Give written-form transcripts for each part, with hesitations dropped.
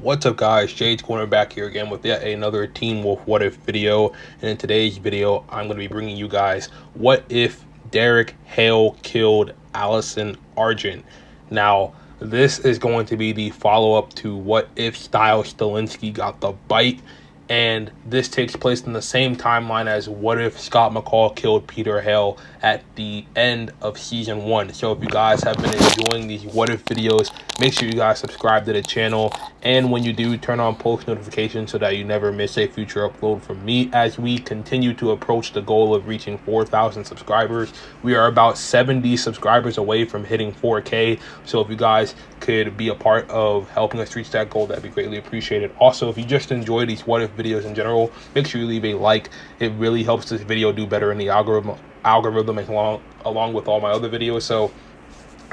What's up, guys? Jades cornerback here again with yet another Teen Wolf What If video. And in today's video, I'm going to be bringing you guys what if Derek Hale killed Allison Argent. Now, this is going to be the follow-up to what if Styles Stilinski got the bite. And this takes place in the same timeline as what if Scott McCall killed Peter Hale at the end of season 1. So if you guys have been enjoying these what if videos, make sure you guys subscribe to the channel. And when you do, turn on post notifications so that you never miss a future upload from me as we continue to approach the goal of reaching 4,000 subscribers. We are about 70 subscribers away from hitting 4K. So if you guys could be a part of helping us reach that goal, that'd be greatly appreciated. Also, if you just enjoy these what if videos in general, make sure you leave a like. It really helps this video do better in the algorithm along with all my other videos. So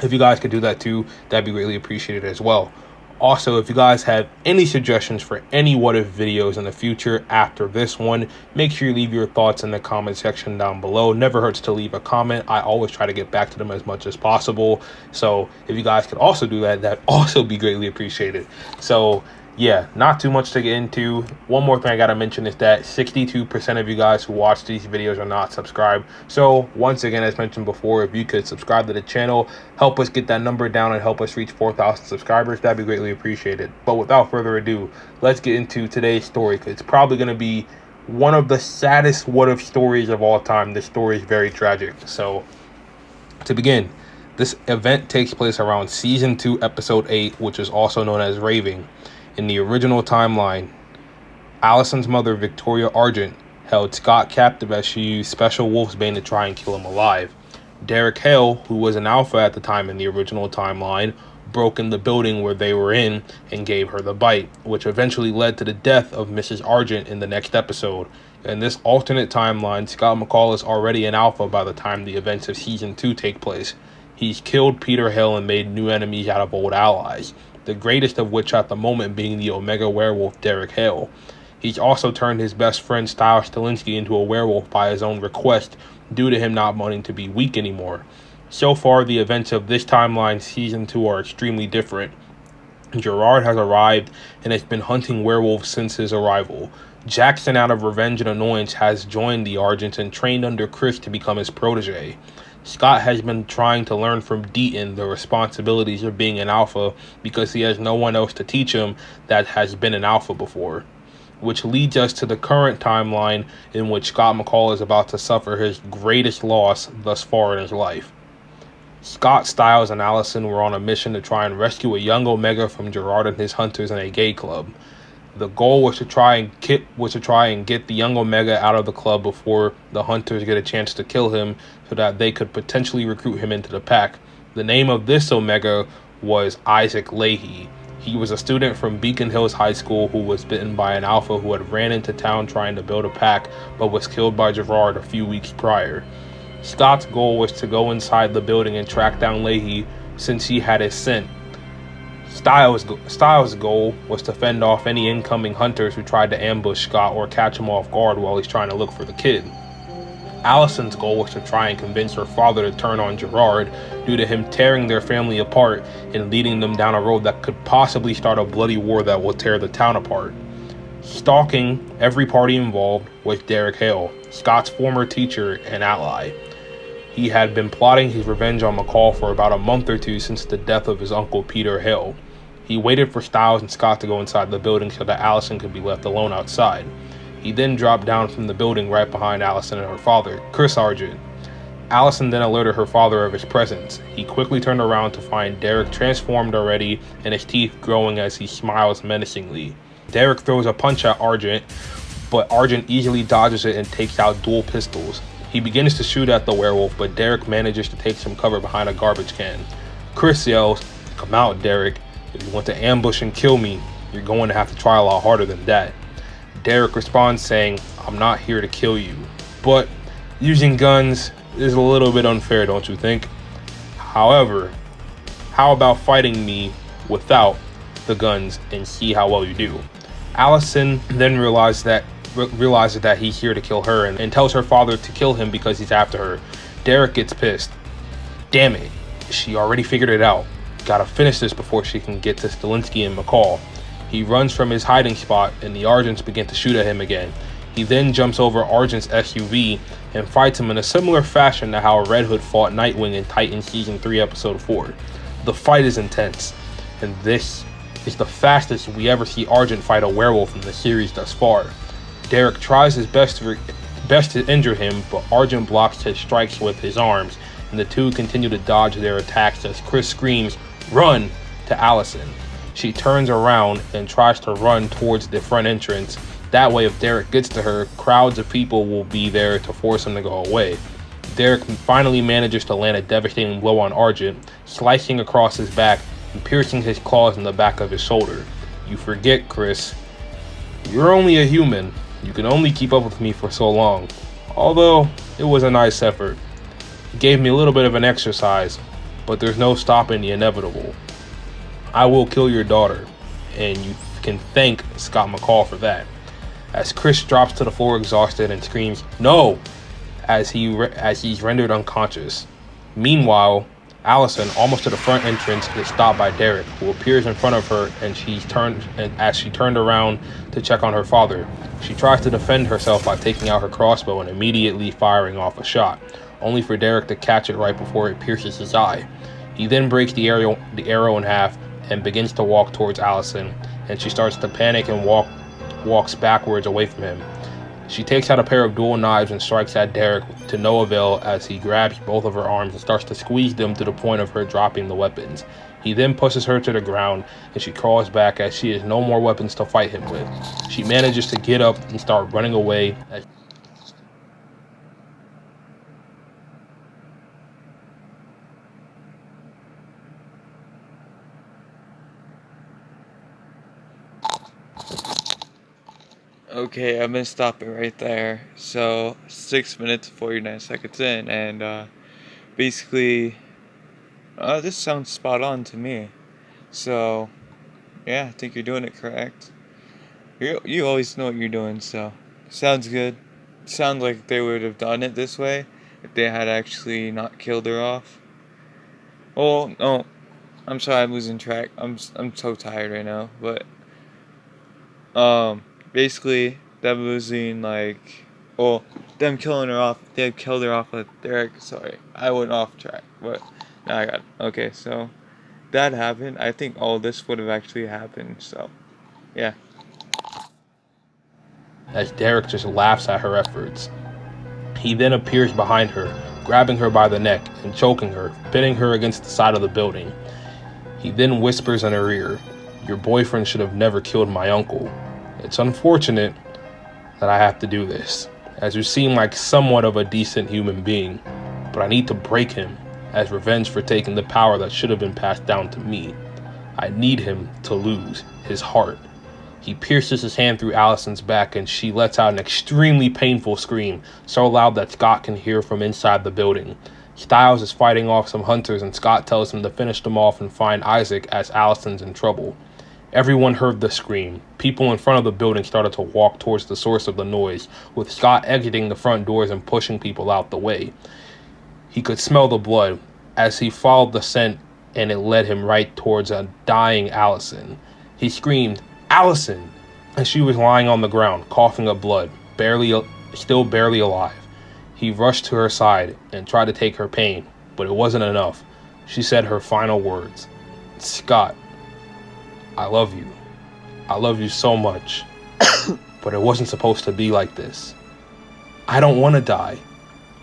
if you guys could do that too, that'd be greatly appreciated as well. Also, if you guys have any suggestions for any what if videos in the future after this one, make sure you leave your thoughts in the comment section down below. Never hurts to leave a comment. I always try to get back to them as much as possible. So if you guys could also do that, that'd also be greatly appreciated. So yeah, not too much to get into. One more thing I gotta mention is that 62% of you guys who watch these videos are not subscribed. So once again, as mentioned before, if you could subscribe to the channel, help us get that number down and help us reach 4,000 subscribers, that'd be greatly appreciated. But without further ado, let's get into today's story, because it's probably gonna be one of the saddest what if stories of all time. This story is very tragic. So to begin, this event takes place around season 2, episode 8, which is also known as Raving. In the original timeline, Allison's mother, Victoria Argent, held Scott captive as she used special wolfsbane to try and kill him alive. Derek Hale, who was an alpha at the time in the original timeline, broke in the building where they were in and gave her the bite, which eventually led to the death of Mrs. Argent in the next episode. In this alternate timeline, Scott McCall is already an alpha by the time the events of season 2 take place. He's killed Peter Hale and made new enemies out of old allies, the greatest of which at the moment being the Omega werewolf Derek Hale. He's also turned his best friend Styles Stilinski into a werewolf by his own request, due to him not wanting to be weak anymore. So far, the events of this timeline, season 2, are extremely different. Gerard has arrived and has been hunting werewolves since his arrival. Jackson, out of revenge and annoyance, has joined the Argents and trained under Chris to become his protege. Scott has been trying to learn from Deaton the responsibilities of being an alpha because he has no one else to teach him that has been an alpha before. Which leads us to the current timeline in which Scott McCall is about to suffer his greatest loss thus far in his life. Scott, Styles, and Allison were on a mission to try and rescue a young Omega from Gerard and his hunters in a gay club. The goal was to try and get the young Omega out of the club before the hunters get a chance to kill him so that they could potentially recruit him into the pack. The name of this Omega was Isaac Leahy. He was a student from Beacon Hills High School who was bitten by an alpha who had ran into town trying to build a pack but was killed by Gerard a few weeks prior. Scott's goal was to go inside the building and track down Leahy since he had his scent. Styles' goal was to fend off any incoming hunters who tried to ambush Scott or catch him off guard while he's trying to look for the kid. Allison's goal was to try and convince her father to turn on Gerard due to him tearing their family apart and leading them down a road that could possibly start a bloody war that will tear the town apart. Stalking every party involved was Derek Hale, Scott's former teacher and ally. He had been plotting his revenge on McCall for about a month or two since the death of his uncle Peter Hale. He waited for Styles and Scott to go inside the building so that Allison could be left alone outside. He then dropped down from the building right behind Allison and her father, Chris Argent. Allison then alerted her father of his presence. He quickly turned around to find Derek transformed already and his teeth growing as he smiles menacingly. Derek throws a punch at Argent, but Argent easily dodges it and takes out dual pistols. He begins to shoot at the werewolf, but Derek manages to take some cover behind a garbage can. Chris yells, "Come out, Derek. If you want to ambush and kill me, you're going to have to try a lot harder than that." Derek responds saying, "I'm not here to kill you, but using guns is a little bit unfair, don't you think? However, how about fighting me without the guns and see how well you do?" Allison then realizes that he's here to kill her and tells her father to kill him because he's after her. Derek gets pissed. Damn it, she already figured it out. Gotta finish this before she can get to Stilinski and McCall. He runs from his hiding spot, and the Argents begin to shoot at him again. He then jumps over Argent's SUV and fights him in a similar fashion to how Red Hood fought Nightwing in Titan Season 3, Episode 4. The fight is intense, and this is the fastest we ever see Argent fight a werewolf in the series thus far. Derek tries his best to injure him, but Argent blocks his strikes with his arms, and the two continue to dodge their attacks as Chris screams, "Run!" to Allison. She turns around and tries to run towards the front entrance. That way, if Derek gets to her, crowds of people will be there to force him to go away. Derek finally manages to land a devastating blow on Argent, slicing across his back and piercing his claws in the back of his shoulder. "You forget, Chris. You're only a human. You can only keep up with me for so long." Although, it was a nice effort. It gave me a little bit of an exercise, but there's no stopping the inevitable. I will kill your daughter, and you can thank Scott McCall for that. As Chris drops to the floor exhausted and screams, "No!" as he's rendered unconscious. Meanwhile, Allison, almost to the front entrance, is stopped by Derek, who appears in front of her as she turned around to check on her father. She tries to defend herself by taking out her crossbow and immediately firing off a shot, only for Derek to catch it right before it pierces his eye. He then breaks the arrow in half and begins to walk towards Allison, and she starts to panic and walks backwards away from him. She takes out a pair of dual knives and strikes at Derek to no avail as he grabs both of her arms and starts to squeeze them to the point of her dropping the weapons. He then pushes her to the ground and she crawls back as she has no more weapons to fight him with. She manages to get up and start running away as Okay, I'm gonna stop it right there. So 6 minutes 49 seconds in, and basically, this sounds spot on to me. So yeah, I think you're doing it correct. You always know what you're doing, so sounds good. Sounds like they would have done it this way if they had actually not killed her off. Well, no, I'm sorry, I'm losing track. I'm so tired right now, but basically, them losing, them killing her off, they had killed her off with Derek. Sorry, I went off track, but now I got it. Okay, so that happened. I think all this would have actually happened, so yeah. as Derek just laughs at her efforts. He then appears behind her, grabbing her by the neck and choking her, pinning her against the side of the building. He then whispers in her ear, "Your boyfriend should have never killed my uncle. It's unfortunate that I have to do this, as you seem like somewhat of a decent human being, but I need to break him as revenge for taking the power that should have been passed down to me. I need him to lose his heart." He pierces his hand through Allison's back and she lets out an extremely painful scream, so loud that Scott can hear from inside the building. Styles is fighting off some hunters and Scott tells him to finish them off and find Isaac as Allison's in trouble. Everyone heard the scream. People in front of the building started to walk towards the source of the noise, with Scott exiting the front doors and pushing people out the way. He could smell the blood as he followed the scent, and it led him right towards a dying Allison. He screamed, "Allison!" as she was lying on the ground, coughing up blood, still barely alive. He rushed to her side and tried to take her pain, but it wasn't enough. She said her final words, "Scott, I love you. I love you so much, but it wasn't supposed to be like this. I don't want to die.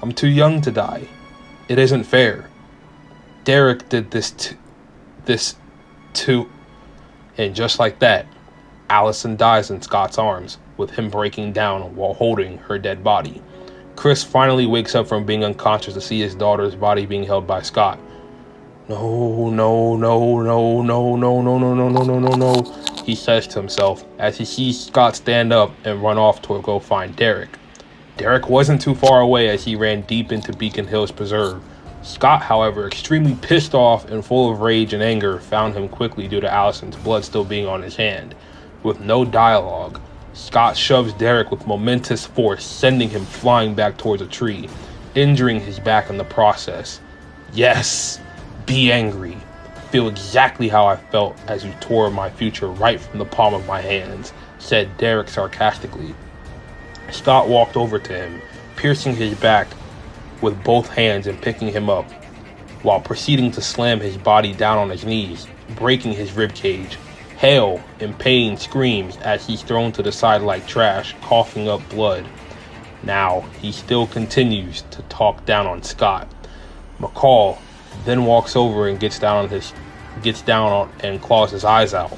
I'm too young to die. It isn't fair. Derek did this to," and just like that, Allison dies in Scott's arms, with him breaking down while holding her dead body. Chris finally wakes up from being unconscious to see his daughter's body being held by Scott. "No, no, no, no, no, no, no, no, no, no, no, no, no," he says to himself as he sees Scott stand up and run off to go find Derek. Derek wasn't too far away as he ran deep into Beacon Hills Preserve. Scott, however, extremely pissed off and full of rage and anger, found him quickly due to Allison's blood still being on his hand. With no dialogue, Scott shoves Derek with momentous force, sending him flying back towards a tree, injuring his back in the process. Yes, be angry. feel exactly how I felt as you tore my future right from the palm of my hands," said Derek sarcastically. Scott walked over to him, piercing his back with both hands and picking him up, while proceeding to slam his body down on his knees, breaking his ribcage. Hale, in pain, screams as he's thrown to the side like trash, coughing up blood. Now, he still continues to talk down on Scott. McCall then walks over and gets down and claws his eyes out.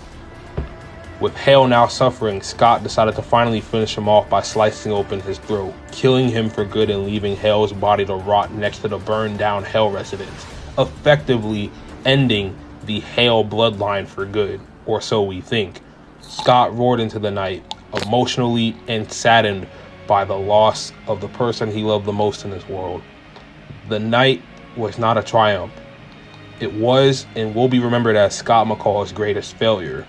With Hale now suffering, Scott decided to finally finish him off by slicing open his throat, killing him for good and leaving Hale's body to rot next to the burned down Hale residence, effectively ending the Hale bloodline for good, or so we think. Scott roared into the night, emotionally and saddened by the loss of the person he loved the most in this world. The night was not a triumph. It was and will be remembered as Scott McCall's greatest failure.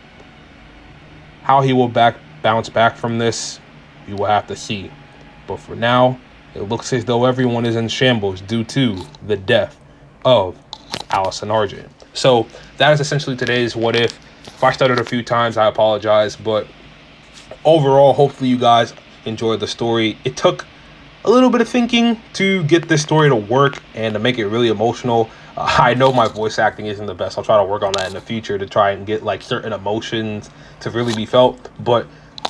How he will bounce back from this, you will have to see. But for now, it looks as though everyone is in shambles due to the death of Allison Argent. So that is essentially today's What If. If I stuttered a few times, I apologize. But overall, hopefully you guys enjoyed the story. It took a little bit of thinking to get this story to work and to make it really emotional. I know my voice acting isn't the best. I'll try to work on that in the future to try and get like certain emotions to really be felt. But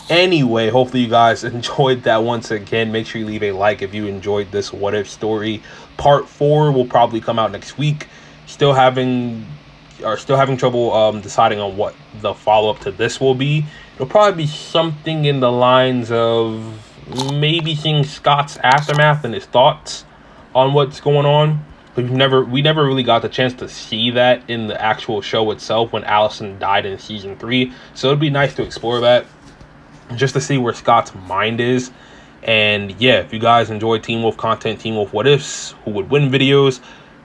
anyway, hopefully you guys enjoyed that once again. Make sure you leave a like if you enjoyed this What If story. Part 4 will probably come out next week. Still having trouble deciding on what the follow-up to this will be. It'll probably be something in the lines of maybe seeing Scott's aftermath and his thoughts on what's going on. We never really got the chance to see that in the actual show itself when Allison died in season 3. So it'd be nice to explore that, just to see where Scott's mind is. And yeah, if you guys enjoy Teen Wolf content, Teen Wolf What Ifs, Who Would Win videos,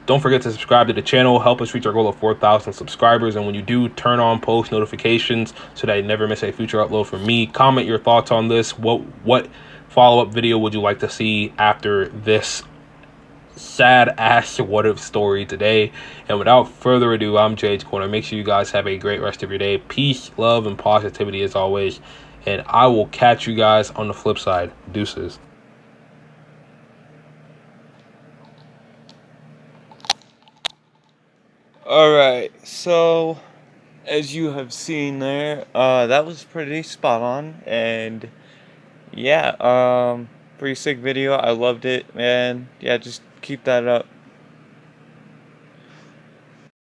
don't forget to subscribe to the channel. Help us reach our goal of 4,000 subscribers. And when you do, turn on post notifications so that you never miss a future upload from me. Comment your thoughts on this. What follow-up video would you like to see after this sad ass What If story today? And without further ado, I'm Jades Corner. Make sure you guys have a great rest of your day. Peace, love, and positivity as always. And I will catch you guys on the flip side. Deuces. Alright, so as you have seen there, that was pretty spot on, and yeah, pretty sick video. I loved it, man. Yeah, just keep that up.